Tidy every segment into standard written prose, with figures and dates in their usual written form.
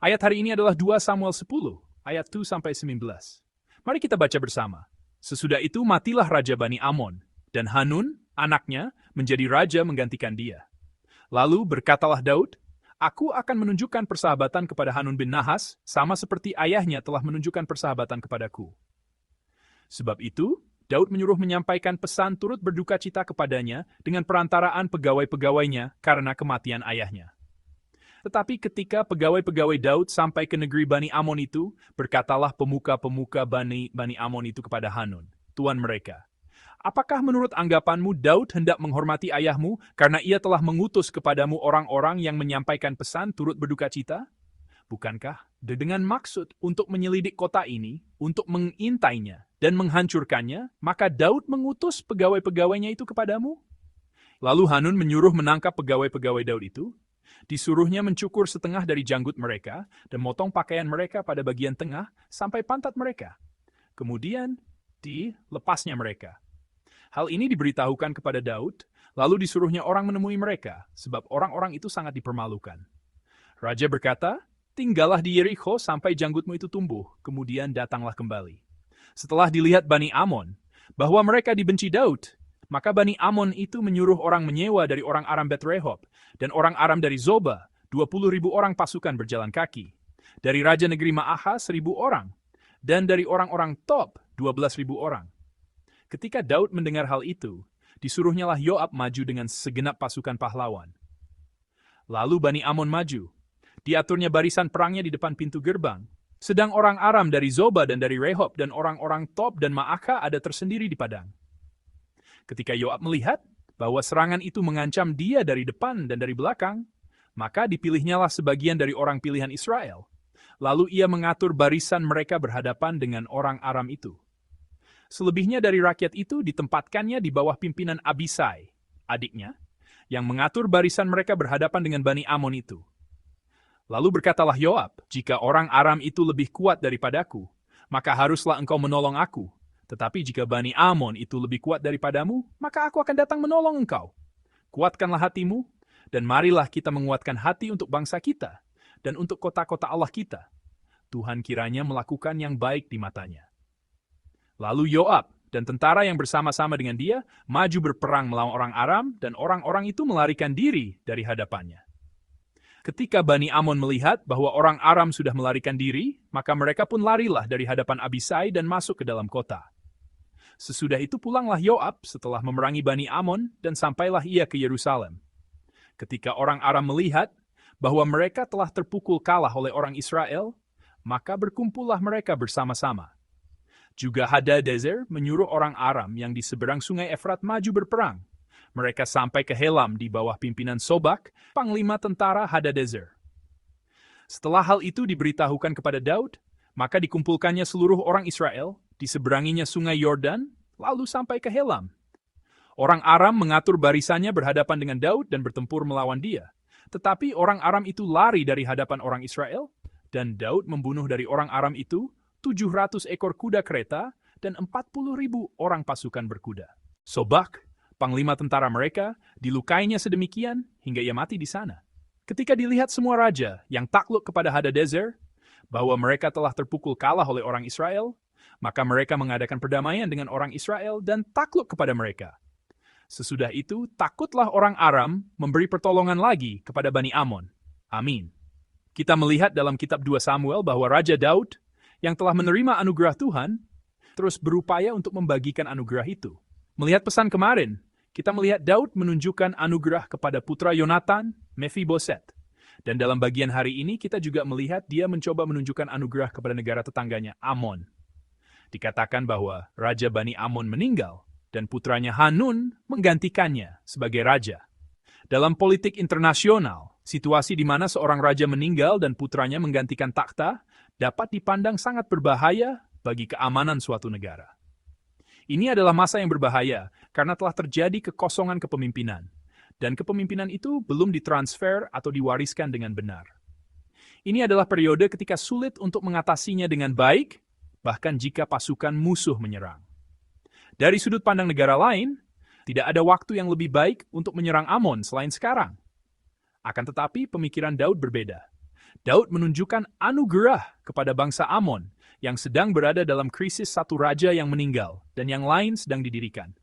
Ayat hari ini adalah 2 Samuel 10, ayat 2-19. Mari kita baca bersama. Sesudah itu matilah Raja Bani Amon, dan Hanun, anaknya, menjadi raja menggantikan dia. Lalu berkatalah Daud, "Aku akan menunjukkan persahabatan kepada Hanun bin Nahas, sama seperti ayahnya telah menunjukkan persahabatan kepadaku." Sebab itu, Daud menyuruh menyampaikan pesan turut berduka cita kepadanya dengan perantaraan pegawai-pegawainya karena kematian ayahnya. Tetapi ketika pegawai-pegawai Daud sampai ke negeri Bani Amon itu, berkatalah pemuka-pemuka Bani Amon itu kepada Hanun, tuan mereka, "Apakah menurut anggapanmu Daud hendak menghormati ayahmu karena ia telah mengutus kepadamu orang-orang yang menyampaikan pesan turut berduka cita? Bukankah dengan maksud untuk menyelidik kota ini, untuk mengintainya dan menghancurkannya, maka Daud mengutus pegawai-pegawainya itu kepadamu?" Lalu Hanun menyuruh menangkap pegawai-pegawai Daud itu, disuruhnya mencukur setengah dari janggut mereka dan motong pakaian mereka pada bagian tengah sampai pantat mereka. Kemudian dilepasnya mereka. Hal ini diberitahukan kepada Daud, lalu disuruhnya orang menemui mereka, sebab orang-orang itu sangat dipermalukan. Raja berkata, "Tinggallah di Yerikho sampai janggutmu itu tumbuh, kemudian datanglah kembali." Setelah dilihat Bani Amon, bahwa mereka dibenci Daud, maka Bani Amon itu menyuruh orang menyewa dari orang Aram Bet Rehob dan orang Aram dari Zoba, 20.000 orang pasukan berjalan kaki. Dari Raja Negeri Ma'aha 1.000 orang, dan dari orang-orang Tob 12.000 orang. Ketika Daud mendengar hal itu, disuruhnyalah Yoab maju dengan segenap pasukan pahlawan. Lalu Bani Amon maju. Diaturnya barisan perangnya di depan pintu gerbang. Sedang orang Aram dari Zoba dan dari Rehob dan orang-orang Tob dan Ma'aka ada tersendiri di padang. Ketika Yoab melihat bahwa serangan itu mengancam dia dari depan dan dari belakang, maka dipilihnyalah sebagian dari orang pilihan Israel. Lalu ia mengatur barisan mereka berhadapan dengan orang Aram itu. Selebihnya dari rakyat itu ditempatkannya di bawah pimpinan Abisai, adiknya, yang mengatur barisan mereka berhadapan dengan Bani Amon itu. Lalu berkatalah Yoab, "Jika orang Aram itu lebih kuat daripadaku, maka haruslah engkau menolong aku. Tetapi jika Bani Amon itu lebih kuat daripadamu, maka aku akan datang menolong engkau. Kuatkanlah hatimu, dan marilah kita menguatkan hati untuk bangsa kita, dan untuk kota-kota Allah kita. Tuhan kiranya melakukan yang baik di matanya." Lalu Yoab dan tentara yang bersama-sama dengan dia maju berperang melawan orang Aram, dan orang-orang itu melarikan diri dari hadapannya. Ketika Bani Amon melihat bahwa orang Aram sudah melarikan diri, maka mereka pun larilah dari hadapan Abisai dan masuk ke dalam kota. Sesudah itu pulanglah Yoab setelah memerangi Bani Amon dan sampailah ia ke Yerusalem. Ketika orang Aram melihat bahwa mereka telah terpukul kalah oleh orang Israel, maka berkumpullah mereka bersama-sama. Juga Hadadezer menyuruh orang Aram yang di seberang sungai Efrat maju berperang. Mereka sampai ke Helam di bawah pimpinan Sobak, panglima tentara Hadadezer. Setelah hal itu diberitahukan kepada Daud, maka dikumpulkannya seluruh orang Israel, diseberanginya sungai Yordan, lalu sampai ke Helam. Orang Aram mengatur barisannya berhadapan dengan Daud dan bertempur melawan dia. Tetapi orang Aram itu lari dari hadapan orang Israel, dan Daud membunuh dari orang Aram itu 700 ekor kuda kereta dan 40.000 orang pasukan berkuda. Sobak, panglima tentara mereka, dilukainya sedemikian hingga ia mati di sana. Ketika dilihat semua raja yang takluk kepada Hadadezer, bahwa mereka telah terpukul kalah oleh orang Israel, maka mereka mengadakan perdamaian dengan orang Israel dan takluk kepada mereka. Sesudah itu, takutlah orang Aram memberi pertolongan lagi kepada Bani Amon. Amin. Kita melihat dalam kitab 2 Samuel bahwa Raja Daud, yang telah menerima anugerah Tuhan, terus berupaya untuk membagikan anugerah itu. Melihat pesan kemarin, kita melihat Daud menunjukkan anugerah kepada putra Yonatan, Mephiboset. Dan dalam bagian hari ini kita juga melihat dia mencoba menunjukkan anugerah kepada negara tetangganya, Amon. Dikatakan bahwa Raja Bani Amon meninggal, dan putranya Hanun menggantikannya sebagai raja. Dalam politik internasional, situasi di mana seorang raja meninggal dan putranya menggantikan takhta dapat dipandang sangat berbahaya bagi keamanan suatu negara. Ini adalah masa yang berbahaya karena telah terjadi kekosongan kepemimpinan, dan kepemimpinan itu belum ditransfer atau diwariskan dengan benar. Ini adalah periode ketika sulit untuk mengatasinya dengan baik, bahkan jika pasukan musuh menyerang. Dari sudut pandang negara lain, tidak ada waktu yang lebih baik untuk menyerang Amon selain sekarang. Akan tetapi pemikiran Daud berbeda. Daud menunjukkan anugerah kepada bangsa Amon yang sedang berada dalam krisis satu raja yang meninggal dan yang lain sedang didirikan.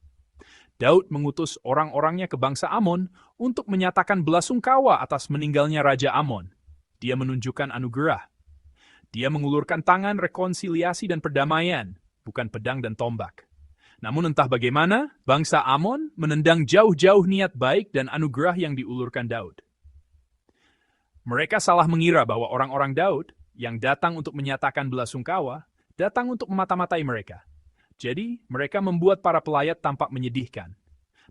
Daud mengutus orang-orangnya ke bangsa Amon untuk menyatakan belasungkawa atas meninggalnya Raja Amon. Dia menunjukkan anugerah. Dia mengulurkan tangan rekonsiliasi dan perdamaian, bukan pedang dan tombak. Namun entah bagaimana, bangsa Amon menendang jauh-jauh niat baik dan anugerah yang diulurkan Daud. Mereka salah mengira bahwa orang-orang Daud yang datang untuk menyatakan belasungkawa, datang untuk memata-matai mereka. Jadi, mereka membuat para pelayat tampak menyedihkan.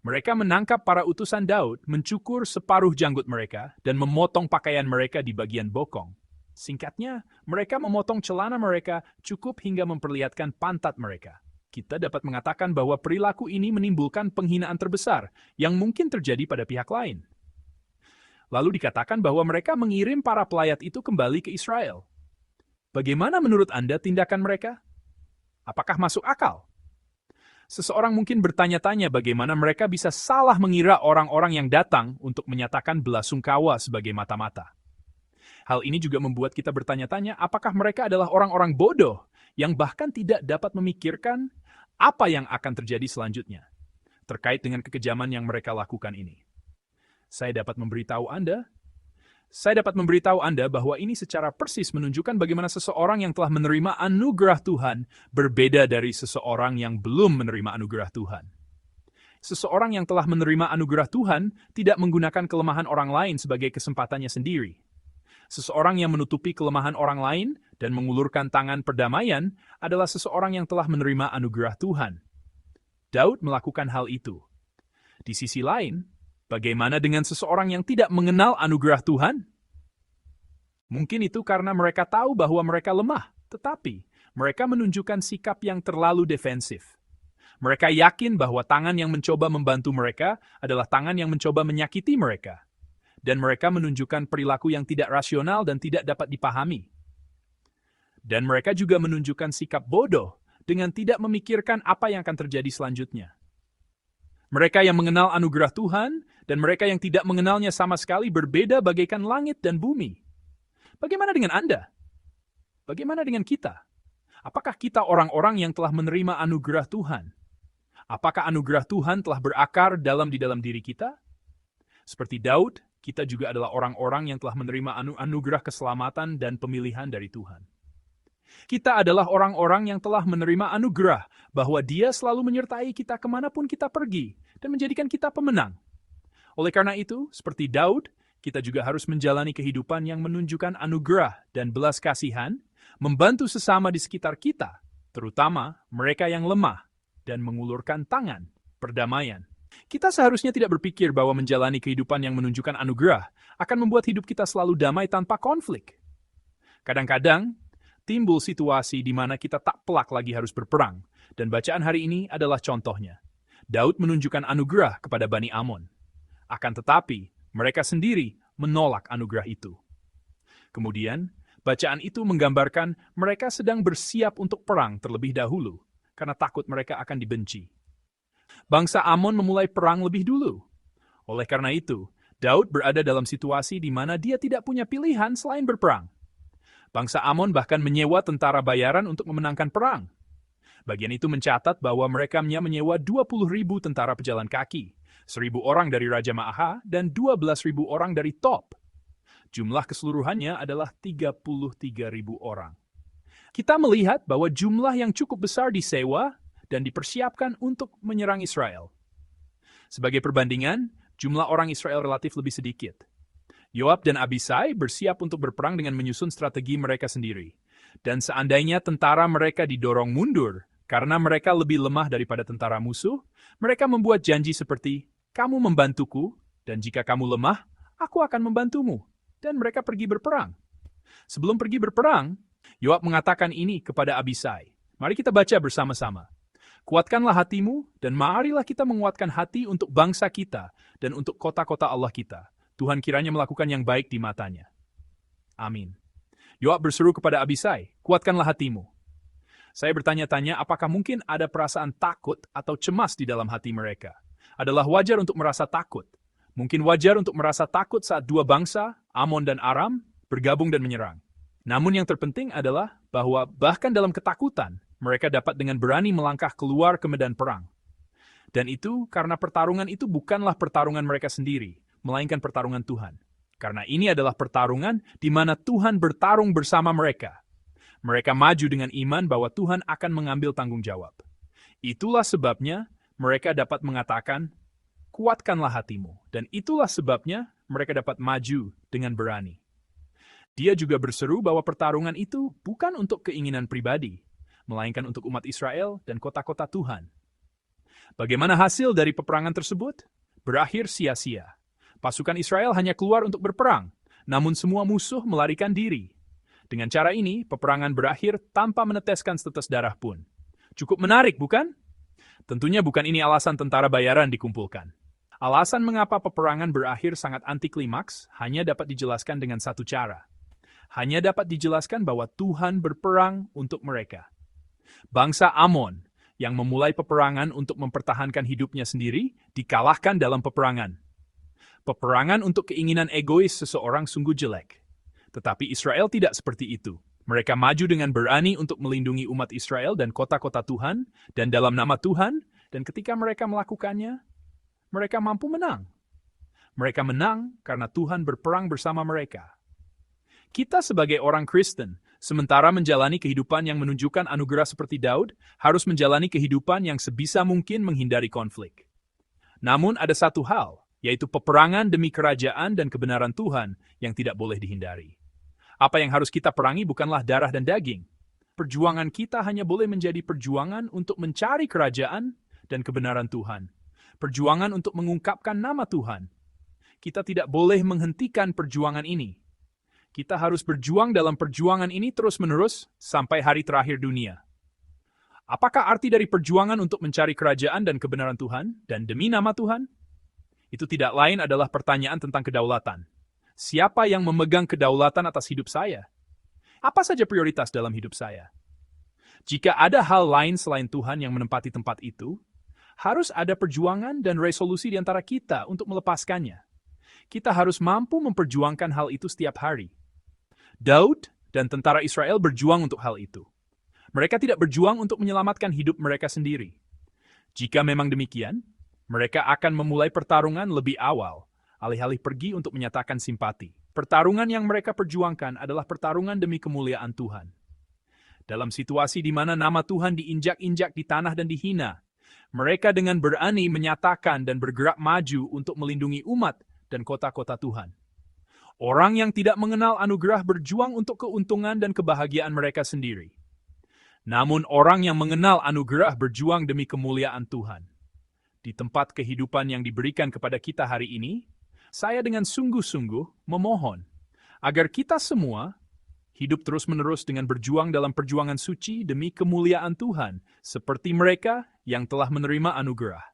Mereka menangkap para utusan Daud, mencukur separuh janggut mereka, dan memotong pakaian mereka di bagian bokong. Singkatnya, mereka memotong celana mereka cukup hingga memperlihatkan pantat mereka. Kita dapat mengatakan bahwa perilaku ini menimbulkan penghinaan terbesar yang mungkin terjadi pada pihak lain. Lalu dikatakan bahwa mereka mengirim para pelayat itu kembali ke Israel. Bagaimana menurut Anda tindakan mereka? Apakah masuk akal? Seseorang mungkin bertanya-tanya bagaimana mereka bisa salah mengira orang-orang yang datang untuk menyatakan belasungkawa sebagai mata-mata. Hal ini juga membuat kita bertanya-tanya apakah mereka adalah orang-orang bodoh yang bahkan tidak dapat memikirkan apa yang akan terjadi selanjutnya terkait dengan kekejaman yang mereka lakukan ini. Saya dapat memberitahu Anda bahwa ini secara persis menunjukkan bagaimana seseorang yang telah menerima anugerah Tuhan berbeda dari seseorang yang belum menerima anugerah Tuhan. Seseorang yang telah menerima anugerah Tuhan tidak menggunakan kelemahan orang lain sebagai kesempatannya sendiri. Seseorang yang menutupi kelemahan orang lain dan mengulurkan tangan perdamaian adalah seseorang yang telah menerima anugerah Tuhan. Daud melakukan hal itu. Di sisi lain, bagaimana dengan seseorang yang tidak mengenal anugerah Tuhan? Mungkin itu karena mereka tahu bahwa mereka lemah, tetapi mereka menunjukkan sikap yang terlalu defensif. Mereka yakin bahwa tangan yang mencoba membantu mereka adalah tangan yang mencoba menyakiti mereka. Dan mereka menunjukkan perilaku yang tidak rasional dan tidak dapat dipahami. Dan mereka juga menunjukkan sikap bodoh dengan tidak memikirkan apa yang akan terjadi selanjutnya. Mereka yang mengenal anugerah Tuhan dan mereka yang tidak mengenalnya sama sekali berbeda bagaikan langit dan bumi. Bagaimana dengan Anda? Bagaimana dengan kita? Apakah kita orang-orang yang telah menerima anugerah Tuhan? Apakah anugerah Tuhan telah berakar di dalam diri kita? Seperti Daud, kita juga adalah orang-orang yang telah menerima anugerah keselamatan dan pemilihan dari Tuhan. Kita adalah orang-orang yang telah menerima anugerah bahwa Dia selalu menyertai kita kemanapun kita pergi dan menjadikan kita pemenang. Oleh karena itu, seperti Daud, kita juga harus menjalani kehidupan yang menunjukkan anugerah dan belas kasihan, membantu sesama di sekitar kita, terutama mereka yang lemah, dan mengulurkan tangan, perdamaian. Kita seharusnya tidak berpikir bahwa menjalani kehidupan yang menunjukkan anugerah akan membuat hidup kita selalu damai tanpa konflik. Kadang-kadang, timbul situasi di mana kita tak pelak lagi harus berperang, dan bacaan hari ini adalah contohnya. Daud menunjukkan anugerah kepada Bani Amon. Akan tetapi, mereka sendiri menolak anugerah itu. Kemudian, bacaan itu menggambarkan mereka sedang bersiap untuk perang terlebih dahulu, karena takut mereka akan dibenci. Bangsa Amon memulai perang lebih dulu. Oleh karena itu, Daud berada dalam situasi di mana dia tidak punya pilihan selain berperang. Bangsa Amon bahkan menyewa tentara bayaran untuk memenangkan perang. Bagian itu mencatat bahwa mereka menyewa 20.000 tentara pejalan kaki, 1.000 orang dari Raja Ma'aha, dan 12.000 orang dari Tob. Jumlah keseluruhannya adalah 33.000 orang. Kita melihat bahwa jumlah yang cukup besar disewa dan dipersiapkan untuk menyerang Israel. Sebagai perbandingan, jumlah orang Israel relatif lebih sedikit. Yoab dan Abisai bersiap untuk berperang dengan menyusun strategi mereka sendiri. Dan seandainya tentara mereka didorong mundur karena mereka lebih lemah daripada tentara musuh, mereka membuat janji seperti, "Kamu membantuku, dan jika kamu lemah, aku akan membantumu." Dan mereka pergi berperang. Sebelum pergi berperang, Yoab mengatakan ini kepada Abisai. Mari kita baca bersama-sama. Kuatkanlah hatimu, dan marilah kita menguatkan hati untuk bangsa kita dan untuk kota-kota Allah kita. Tuhan kiranya melakukan yang baik di matanya. Amin. Yoab berseru kepada Abisai, kuatkanlah hatimu. Saya bertanya-tanya apakah mungkin ada perasaan takut atau cemas di dalam hati mereka. Adalah wajar untuk merasa takut. Mungkin wajar untuk merasa takut saat dua bangsa, Amon dan Aram, bergabung dan menyerang. Namun yang terpenting adalah bahwa bahkan dalam ketakutan, mereka dapat dengan berani melangkah keluar ke medan perang. Dan itu karena pertarungan itu bukanlah pertarungan mereka sendiri, melainkan pertarungan Tuhan. Karena ini adalah pertarungan di mana Tuhan bertarung bersama mereka. Mereka maju dengan iman bahwa Tuhan akan mengambil tanggung jawab. Itulah sebabnya mereka dapat mengatakan, kuatkanlah hatimu. Dan itulah sebabnya mereka dapat maju dengan berani. Dia juga berseru bahwa pertarungan itu bukan untuk keinginan pribadi, melainkan untuk umat Israel dan kota-kota Tuhan. Bagaimana hasil dari peperangan tersebut? Berakhir sia-sia. Pasukan Israel hanya keluar untuk berperang, namun semua musuh melarikan diri. Dengan cara ini, peperangan berakhir tanpa meneteskan setetes darah pun. Cukup menarik, bukan? Tentunya bukan ini alasan tentara bayaran dikumpulkan. Alasan mengapa peperangan berakhir sangat anti-klimaks hanya dapat dijelaskan dengan satu cara. Hanya dapat dijelaskan bahwa Tuhan berperang untuk mereka. Bangsa Amon yang memulai peperangan untuk mempertahankan hidupnya sendiri dikalahkan dalam peperangan. Peperangan untuk keinginan egois seseorang sungguh jelek. Tetapi Israel tidak seperti itu. Mereka maju dengan berani untuk melindungi umat Israel dan kota-kota Tuhan, dan dalam nama Tuhan, dan ketika mereka melakukannya, mereka mampu menang. Mereka menang karena Tuhan berperang bersama mereka. Kita sebagai orang Kristen, sementara menjalani kehidupan yang menunjukkan anugerah seperti Daud, harus menjalani kehidupan yang sebisa mungkin menghindari konflik. Namun ada satu hal, yaitu peperangan demi kerajaan dan kebenaran Tuhan yang tidak boleh dihindari. Apa yang harus kita perangi bukanlah darah dan daging. Perjuangan kita hanya boleh menjadi perjuangan untuk mencari kerajaan dan kebenaran Tuhan. Perjuangan untuk mengungkapkan nama Tuhan. Kita tidak boleh menghentikan perjuangan ini. Kita harus berjuang dalam perjuangan ini terus-menerus sampai hari terakhir dunia. Apakah arti dari perjuangan untuk mencari kerajaan dan kebenaran Tuhan dan demi nama Tuhan? Itu tidak lain adalah pertanyaan tentang kedaulatan. Siapa yang memegang kedaulatan atas hidup saya? Apa saja prioritas dalam hidup saya? Jika ada hal lain selain Tuhan yang menempati tempat itu, harus ada perjuangan dan resolusi di antara kita untuk melepaskannya. Kita harus mampu memperjuangkan hal itu setiap hari. Daud dan tentara Israel berjuang untuk hal itu. Mereka tidak berjuang untuk menyelamatkan hidup mereka sendiri. Jika memang demikian, mereka akan memulai pertarungan lebih awal, alih-alih pergi untuk menyatakan simpati. Pertarungan yang mereka perjuangkan adalah pertarungan demi kemuliaan Tuhan. Dalam situasi di mana nama Tuhan diinjak-injak di tanah dan dihina, mereka dengan berani menyatakan dan bergerak maju untuk melindungi umat dan kota-kota Tuhan. Orang yang tidak mengenal anugerah berjuang untuk keuntungan dan kebahagiaan mereka sendiri. Namun orang yang mengenal anugerah berjuang demi kemuliaan Tuhan. Di tempat kehidupan yang diberikan kepada kita hari ini, saya dengan sungguh-sungguh memohon agar kita semua hidup terus-menerus dengan berjuang dalam perjuangan suci demi kemuliaan Tuhan, seperti mereka yang telah menerima anugerah.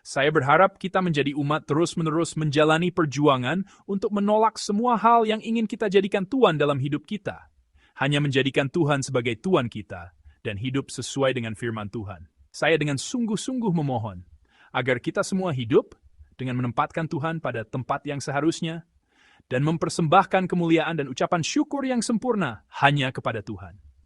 Saya berharap kita menjadi umat terus-menerus menjalani perjuangan untuk menolak semua hal yang ingin kita jadikan Tuhan dalam hidup kita. Hanya menjadikan Tuhan sebagai Tuhan kita dan hidup sesuai dengan firman Tuhan. Saya dengan sungguh-sungguh memohon agar kita semua hidup dengan menempatkan Tuhan pada tempat yang seharusnya dan mempersembahkan kemuliaan dan ucapan syukur yang sempurna hanya kepada Tuhan.